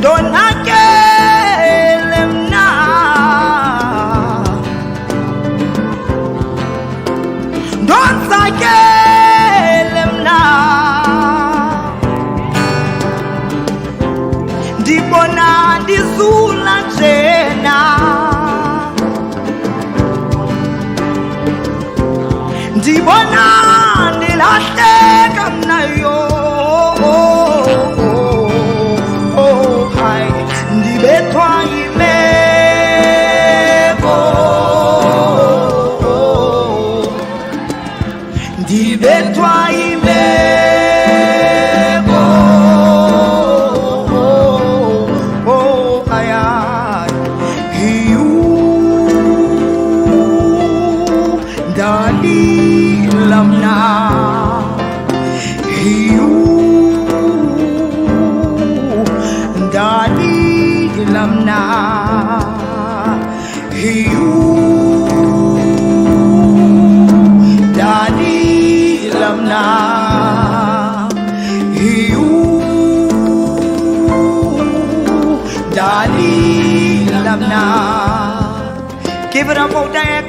donakele mna dontsakele mna ndibona ndizula njena ndibona ndilahleka mnayo ndibethwa yimeko ndibethwa yimeko dalila mna dalila mna dalila mna dalila mna. Give it up, Odex.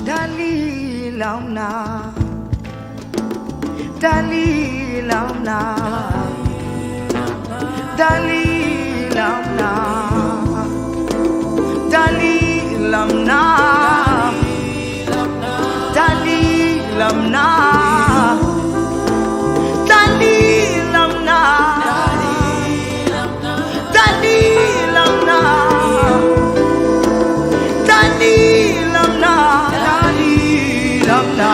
Dalila mna Dalila mna Dalila mna Dalila mna Dalila mna Dalila mna Dalila mna Dalila mna.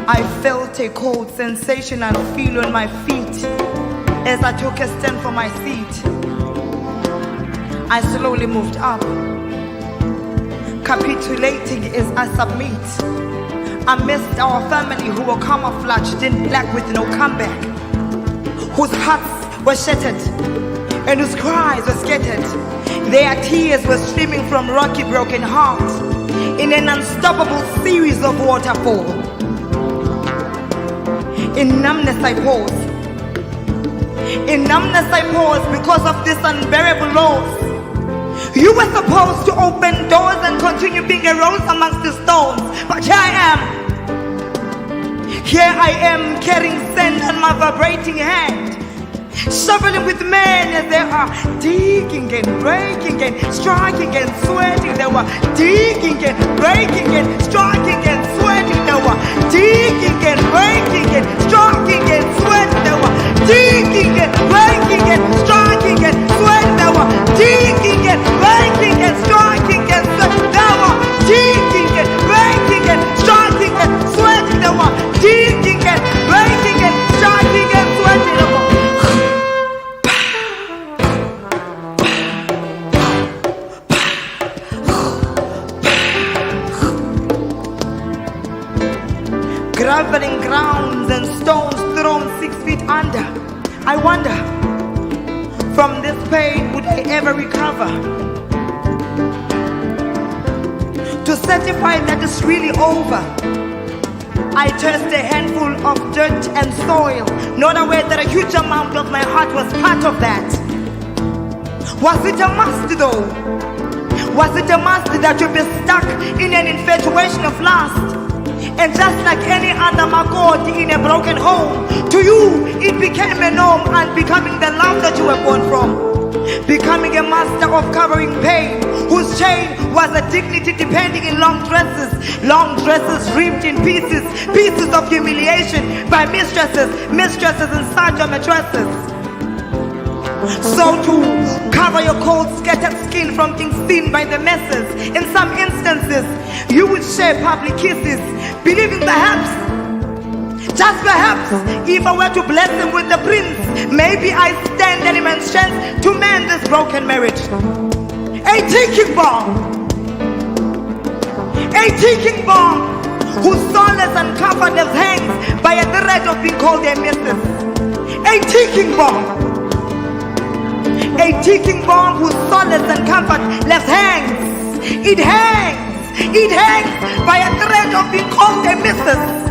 I felt a cold sensation and feel on my feet as I took a stand from my seat. I slowly moved up, capitulating as I submit. Amidst our family who were camouflaged in black with no comeback, whose hearts were shattered and whose cries were scattered. Their tears were streaming from rocky broken hearts in an unstoppable series of waterfalls. In numbness I pause. In numbness I pause because of this unbearable loss. You were supposed to open doors and continue being a rose amongst the stones. But here I am. Here I am carrying sand on my vibrating hand. shoveling with men as they are digging and breaking and striking and sweating. They were digging and breaking and striking and sweating. They were digging and breaking and striking and sweating. They were digging and breaking and striking and sweating. They were digging and breaking and striking and sweating. They were digging and breaking and striking and sweating. They were digging and breaking and striking and sweating. They were graveling grounds and stones thrown 6 feet under. I wonder, from this pain would I ever recover? To certify that it's really over, I tossed a handful of dirt and soil, not aware that a huge amount of my heart was part of that. Was it a must though? Was it a must that you be stuck in an infatuation of lust? And just like any other makoti in a broken home, to you it became a norm and becoming the love that you were born from. Becoming a master of covering pain, whose chain was a dignity depending in long dresses ripped in pieces, pieces of humiliation by mistresses and sergeant mattresses. So to cover your cold, scattered skin from being seen by the masses, in some instances, you would share public kisses, believing perhaps, just perhaps, if I were to bless him with the prince, maybe I stand any man's chance to mend this broken marriage. A ticking bomb, whose solace and comfortness hangs by a thread of being called a missus. A ticking bomb whose solace and comfort left hangs. It hangs by a thread of being called a missus.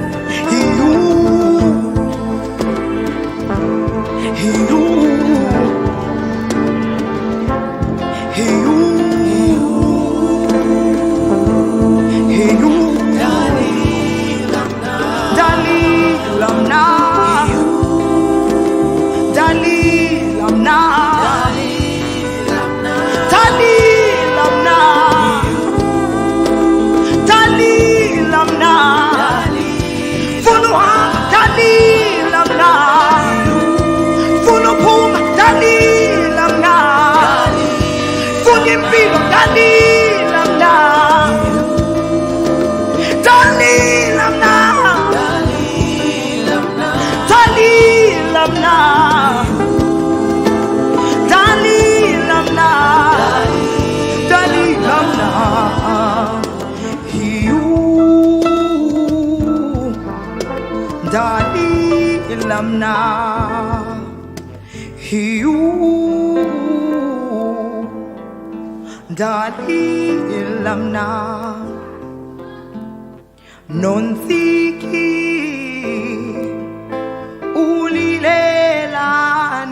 Nontsiki ulilela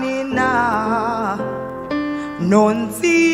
nina Nontsiki